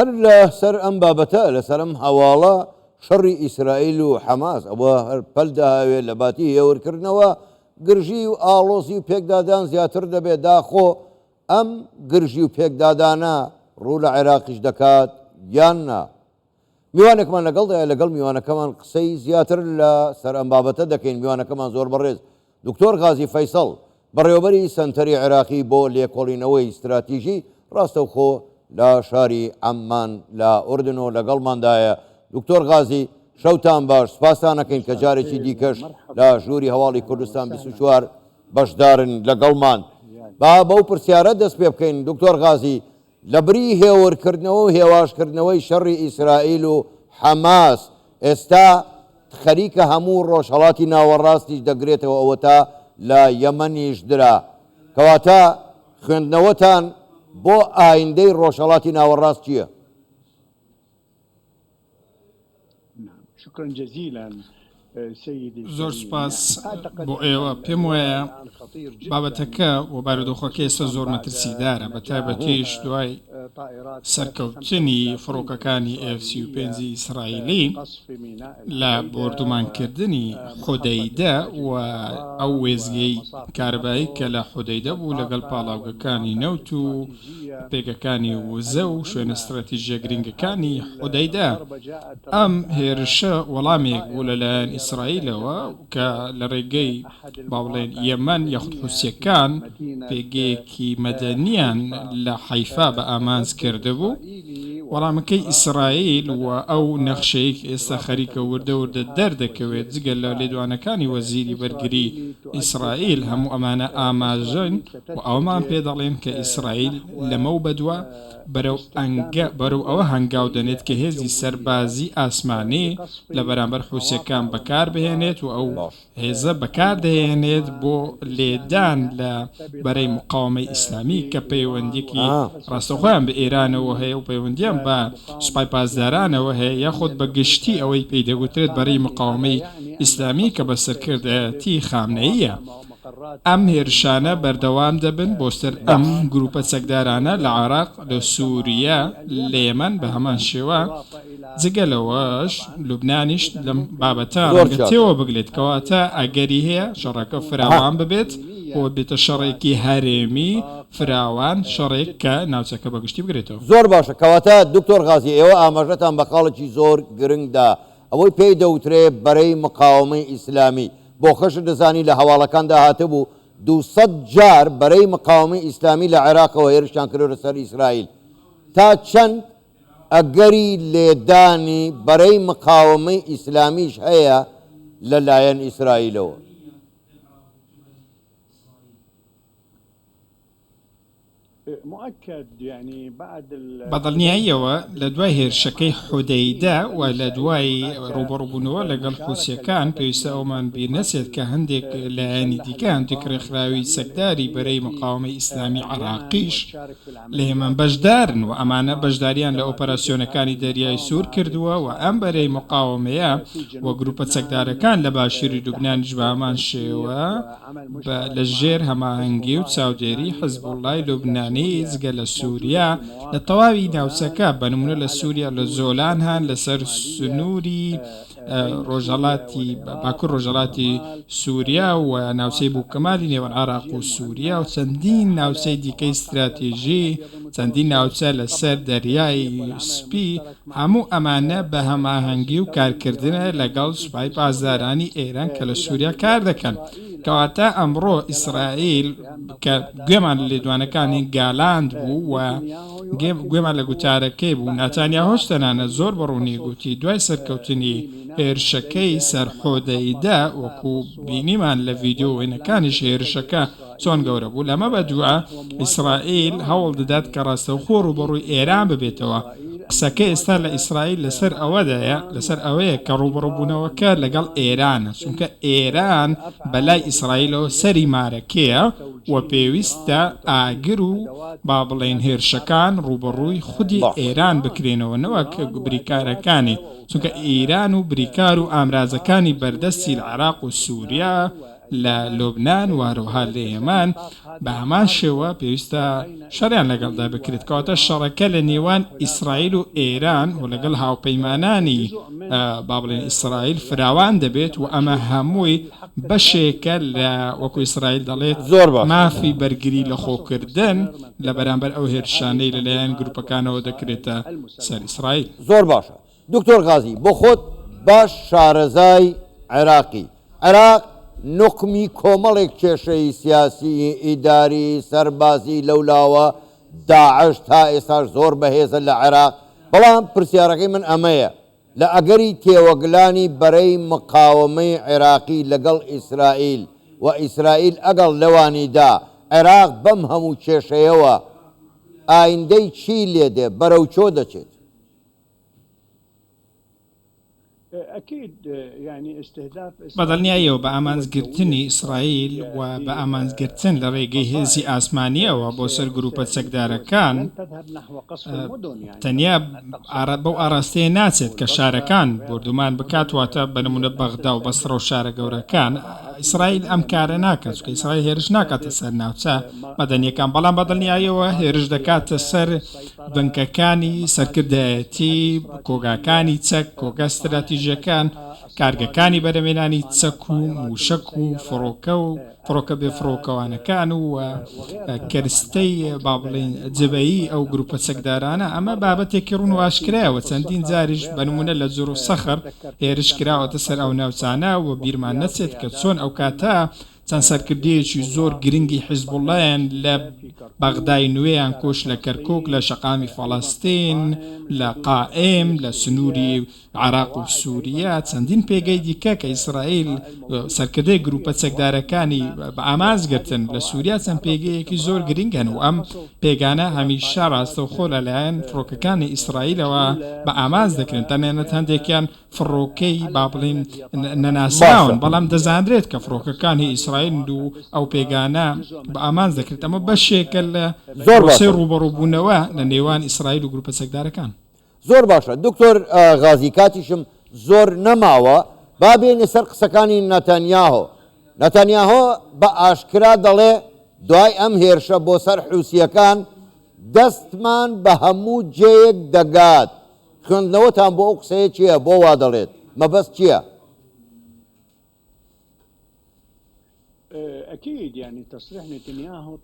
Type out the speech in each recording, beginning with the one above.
هەر لە سەر ئەم بابەتە لەسەر ئەم هەواڵە شەڕی ئیسرائیل و حەماس ئەوە هەر پەلداوێت لە باتی هێورکردنەوە گرژی و ئاڵۆزی و پێکدادان زیاتر دەبێت داخۆ ئەم گرژی و پێکدادانە ڕوو لە عێراقیش دەکات یان نا. میوانێکمان لەگەڵدایە لەگەڵ میوانەکەمان قسەی زیاتر لە سەر ئەم بابەتە دەکەین. میوانەکەمان زۆر بەڕێز دکتۆر غازی فەیسەڵ بەڕێوەبەری سەنتەری عێراقی بۆ لێکۆڵینەوەی استراتیژی ڕاستەوخۆ لە شاری عەمان لە ئوردن و لەگەڵماندایە. دکتۆر غازی شەوتان باش، سپاسان ئەەکەین کە جارێکی دیکەش لە ژووری هەواڵی کوردستان 24 بەشدارن لەگەڵمان. با بەو پرسیارە دەست پێ بکەین دکتۆر غازی لە بری هێورکردنەوە و هێواشکردنەوەی شەڕی ئیسرائیل و حەماس ئێستا خەریکە هەموو ڕۆژهەڵاتی ناوەڕاستیش دەگرێتەوە ئەوە تا لە یەمەنیش درا. کەواتە خوێندنەوەتان بۆ ئایندەی ڕۆژهەڵاتی ناوەڕاست چییە؟ شكرا جزيلا سيدي. زۆر سپاس بۆ ئێوە. پێم وایە بابەتەکە و بارودۆخەکە ئێستا زۆر مەترسیدارە، بە تایبەتیش دوای سەرکەوتنی فڕۆکەکانی F-35 ئیسرائیلی لە بۆردومانکردنی حودەیدە و ئەو وێزگەی کارەبایی کە لە حودەیدە بوو لەگەڵ پاڵاوگەکانی نەوت و پێگەکانی وزە و شوێنە استراتیژیە گرنگەکانی حودەیدە. ئەم هێرشە وەڵامێک بوو لەلایەن ئیسرائیلەوە کە لە ڕێگەی باڵێن یەمەن یەخود حوسیەکان پێگەیەکی مەدەنیان لە حەیفا بە ئامانز کرده بوو. وەڵامەکەی ئیسرائیل و ئەو نەخشەیەک ئێستا خەریکە وردە وردە دەردەکەوێت جگەل لە لێدوانەکانی وەزیری بەرگری ئیسرائیل هەموو ئەمانە ئاماژەن و ئەومان پێ دەڵێن کە ئیسرائیل لەمە و بەدووە بەرەو ئەوە هەنگاو دەنێت کە هێزی سەربازی ئاسمانی لە بەرامبەر حوسیەکان بەکار بهێنێت و ئەو هێزە بەکار دەهێنێت بۆ لێدان لە بەرەی مقاومەی ئیسلامی کە پەیوەندێکی ڕاستەوخۆیان بە ئێرانەوە هەیە و پەیوەندیان بە سوپای پاسدارانەوە هەیە یاخود بە گشتی ئەوەی پێی دەگوترێت بەرەی مقاومەی ئیسلامی کە بە سەرکردایەتی خامنەییە. ئەم هێرشانە بەردەوام دەبن بۆ سەر ئەم گروپە چەکدارانە لە عێراق، لە سووریا، لە یەمەن بە هەمان شێوە. جگەلەوەش لوبنانیش لەم بابەتە ڕەنگەتێوە بگرێت کەواتە ئەگەری هەیە شەڕەکە فراوان ببێت بۆ بێتە شەڕێکی هەرێمی فراوان، شەڕێک کە ناوچەکە بەگشتی بگرێتەوە. زۆر باشە. کەواتە دکتۆر غازی ئێوە ئاماژەتان بە خاڵێکی زۆر گرنگدا ئەوەی پێی دەوترێت بەرەی مقاومەی ئیسلامی. بۆ خەشت دەزانی لە هەواڵەکاندا هاتبوو 200 جار بەرەی مقاومەی ئیسلامی لە عێراقەوە هێرشیان کردوە سەر ئیسرائیل. تا چەند ئەگەری لێدانی بەرەی مقاومەی ئیسلامیش هەیە لەلایەن ئیسرائیلەوە؟ بەدڵنیاییەوە لە دوای هێرشەکەی حودەیدە و لە دوای ڕوبەڕووبوونەوە لەگەڵ حوسیەکان پێویستە ئەومان بیر نەچێت کە هەندێک لایەنی دیکە هەندێک ڕێکخراوی سەکداری بەرەی مقاومەی ئیسلامی عێراقیش لە هێمان بەشدارن و ئەمانە بەشداریان لە ئۆپەراسیۆنەکانی دەریای سوور کردووە و ئەم بەرەی مقاومەیە و گروپە چەکدارەکان لە باشووری لوبنانیش بە هەمان شێوە لە ژێر هەماهەنگی و چاودێری حیزبوڵڵای لوبنانی جگە لە سووریا لە تەواوی ناوچەکە بەنمونە لە سووریا لە زۆلان هەن لەسەر سنووری ڕۆژهەڵاتی باکوور ڕۆژهەڵاتی سووریا و ناوچەی بووکەمالی نێوان عێراق و سووریا و چەندین ناوچەی دیکەی استراتیژی، چەندین ناوچە لەسەر دەریای سپی. هەموو ئەمانە بە هەماهەنگی و کارکردنە لەگەڵ سوپای پاسدارانی ئێران کە لە سووریا کار دەکەن. کەواتە ئەمڕۆ ئیسرائیل کە گوێمان لە لێدوانەکانی گالاند بوو و گوێمان لە گوتارەکەی بوو، ناتانیاهۆش تەنانە زۆر بەڕوونی گوتی دوای سەرکەوتنی هێرشەکەی سەر حودەیدە وەکو بینیمان لە ڤیدیۆ وێنەکانیش هێرشەکە چۆن گەورە بوو، لەمە بەدووە ئیسرائیل هەوڵ دەدات کە ڕاستەوخۆ ڕوبەڕووی ئێران ببێتەوە. قسەکە ئێستا لە ئیسرائیل لەسەر ئەوەدایە، لەسەر ئەوەیە کە ڕوبەڕووبوونەوەکە لەگەڵ ئێرانە، چونکە ئێران بەلای ئیسرائیلەوە سەری مارەکەیە و پێویستە ئاگر و با بڵێن هێرشەکان ڕوبەڕووی خودی ئێران بکرێنەوە نەوەک بریکارەکانی، چونکە ئێران و بریکار و ئامرازەکانی بەردەستی لە عێراق و سووریا لە لۆبنان واروها لە ئێمان بە هەمان شێوە پێویستە شەریان لەگەڵدا بکرێت کەواتە شەڕەکە لە نێوان ئیسرائیل و ئێران و لەگەڵ هاوپەیمانانی با بڵێن ئیسرائیل فراوان دەبێت و ئەمە هەمووی بەشێکە لە وەکو ئیسرائیل دەڵێت زۆر باش مافی بەرگری لە خۆکردن لە بەرامبەر ئەو هێرشانەی لەلایەن گروپەکانەوە دەکرێتە سەر ئیسرائیل. زۆر باشە دکتۆر غازی بۆ خۆت باش شارەزای عێراقی عێراق نقمی کۆمەڵێک کێشەی سیاسی ئیداری سەربازی لەولاوە داعش تا ئێستاش زۆر بەهێزە لە عێراق بەڵام پرسیارەکەی من ئەمەیە لە ئەگەری تێوەگلانی بەرەی مقاومەی عێراقی لەگەڵ ئیسرائیل و ئیسرائیل ئەگەڵ لەوانیدا عێراق بەم هەموو کێشەیەوە ئایندەی چی لێدێ بەرەو چۆ دەچێت؟ بەدڵنیایەوە بە ئامانزگرتنی ئیسرائیل و بە ئامانزگرتن لە ڕێگەی هێزی ئاسمانیەوە بۆ سەر گروپە چەکدارەکان تەنیا بەو ئاراستەیە ناچێت کە شارەکان بردومان بکات واتە بەنمونە بەغدا و بەسڕە و شارە گەورەکان ئیسرائیل ئەم کارە ناکات چکە ئیسرائیل هێرش ناکاتە سەر ناوچە مەدەنیەکان بەڵام بەدڵنیایەوە هێرش دەکاتە سەر بنکەکانی سەرکردایەتی کۆگاکانی چەک کۆگا استراتیژیەکان کارگەکانی بەرەمێنانی چەک و موشک و فڕۆکە بێ فڕۆکەوانەکان و کەرستەی با بڵێن جبەیی ئەو گروپە چەکدارانە ئەمە بابەتێکی ڕوون واشکرایەوە چەندین جاریش بەنمونە لە جۆر و سەخر هێرش کراوەتە سەر ئەو ناوچانە و بیرمان نەچێت کە چۆن ئەو کاتە چەند سەرکردەیەکی زۆر گرنگی حیزبوڵایان لە بەغدای نوێیان کۆش لە کەرکوک لە شەقامی فەڵەستین لە قائم لە سنووری عراق و سووریا چەندین پێگەی دیکە کە ئیسرائیل سەرکردەی گروپە چەکدارەکانی بە ئامانزگرتن لە سووریا چەند پێگەیەکی زۆر گرنگن و ئەم پێگانە هەمیشە ڕاستەوخۆ لەلایەن فڕۆکەکانی ئیسرائیلەوە بە ئامانز دەکرێن تەنانەت هەندێکیان فڕۆکەی با بڵێن نەناسراون بەڵام دەزانرێت کە فڕۆکەکانی ئیسرائیل و ئەو پێگانە بە ئامانز دەکرێت ئەمە بەشێکە لە پرۆسەی ڕوبەڕووبوونەوە لە نێوان ئیسرائیل و گروپە چەکدارەکان. زۆر باشە دکتۆر غازی کاتیشم زۆر نەماوە با بێنە سەر قسەکانی نەتەنیاهۆ بە ئاشکرا دەڵێ دوای ئەم هێرشە بۆ سەر حوسیەکان دەستمان بە هەموو جێیەک دەگات خوێندنەوەتان بۆ ئەو قسەیە چییە بۆ وا دەڵێت مەبەست چییە؟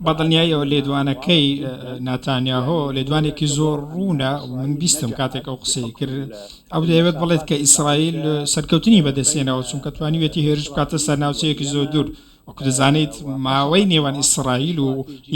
بەدڵنیایەوە لێدوانەکەی ناتانیاهۆ لێدوانێکی زۆر ڕوونە من بیستم کاتێک ئەو قسەی کرد ئەو دەیەوێت بڵێت کە ئیسرائیل سەرکەوتنی بەدەستێنەوە چونکە توانیوێتی هێرش بکاتە سەر ناوچەیەکی زۆر دوور وەکو دەزانیت ماوەی نێوان ئیسرائیل و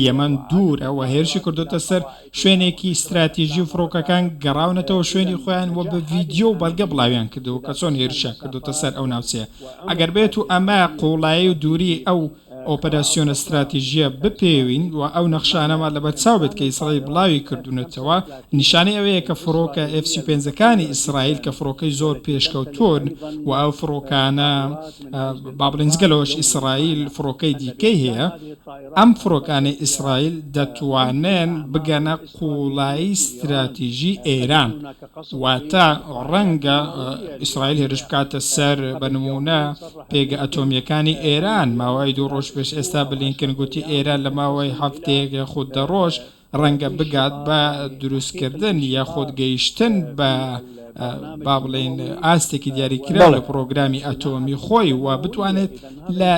یەمەن دوورە و هێرشی کردوتە سەر شوێنێکی استراتیژی و فڕۆکەکان گەڕاونەتەوە شوێنی خۆیان وە بە ڤیدیۆ و بەڵگە بڵاویان کردەوە کە چۆن هێرشە کردوتە سەر ئەو ناوچەیە ئەگەر بێت و ئەمە قوڵایی و دووری ئەو ئۆپەراسیۆنە استراتیژیە بپێوین و ئەو نەخشانەمە لە بەرچاو بێت کە ئیسرائیل بڵاوی کردوونەتەوە نیشانەی ئەوەیە کە فڕۆکە F-35ەکانی ئیسرائیل کە فڕۆکەی زۆر پێشکەوتۆن و ئەو فڕۆکانە با بڵێن جگەلەوەش ئیسرائیل فڕۆکەی دیکەی هەیە ئەم فڕۆکانی ئیسرائیل دەتوانن بگەنە قوڵایی استراتیژی ئێران واتە ڕەنگە ئیسرائیل هێرش بکاتە سەر بەنمونە پێگە ئەتۆمیەکانی ئێران ماوەی دوو ڕۆژ پێش ئێستا بلینکن گوتی ئێران لە ماوەی هەفتەیەک خۆت دەڕۆژ ڕەنگە بگات بە دروستکردن یا خۆت گەیشتن بە با بڵێن ئاستێکی دیاریکرا لە پرۆگرامی ئەتۆمی خۆی و بتوانێت لە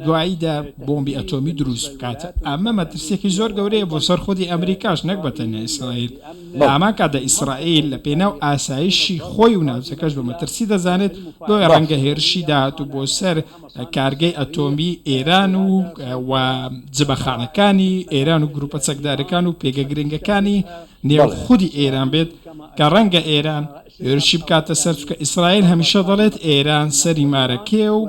دواییدا بۆمبی ئەتۆمی دروست بکاتە ئەمە مەترسێکی زۆر گەورەیە بۆ سەر خودی ئەمریکاش نەک بەتەنیا ئیسرائیل ئاما کاتە ئیسرائیل لە پێناو ئاسایشی خۆی و ناوچەکەش بە مەترسی دەزانێت بۆی ڕەنگە هێرشی داهات و بۆ سەر کارگەی ئەتۆمی ئێران و جبەخانەکانی ئێران و گروپە چەکدارەکان و پێگە گرنگەکانی نێو خودی ئێران بێت کە ڕەنگە ئێران هێرشی بکاتە سەر چکە ئیسرائیل هەمیشە دەڵێت ئێران سەری مارەکێ و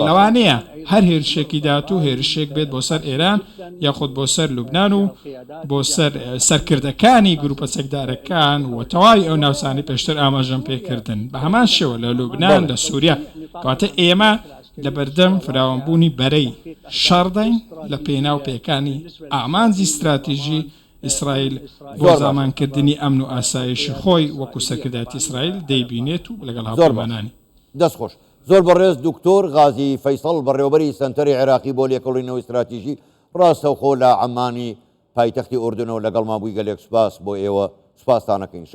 لەوانەیە هەر هێرشێکی داات و هێرشێک بێت بۆ سەر ئێران یاخود بۆ سەر لوبناان و بۆ سەر سەرکردەکانی گروپە چەکدارەکان و تەواوی ئەو ناوچانی پێشتر ئاماژەم پێکردن بە هەمان شێوە لە لوبناان لە سووریا کاتە ئێمە لە بەردەم فراوانبوونی بەرەی شەڕدەین لە پێناو پێکانی ئامانزی استراتیژی ئیسرائیل بۆ زامانکردنی ئەمن و ئاسایشی خۆی وەکو سەرکردایەتی ئیسرائیل دەیبینێت و لەگەڵ هاوپەیمانانی دەستخۆش زۆر بەڕێز دکتۆر غازی فەیسەڵ بەڕێوەبەری سەنتەری عێراقی بۆ لێکۆڵینەوەی استراتیژی ڕاستەوخۆ لە عەمانی پایتەختی ئوردنەوە لەگەڵ مابووی گەلێک سوپاس بۆ ئێوە سوپاستانەکەین.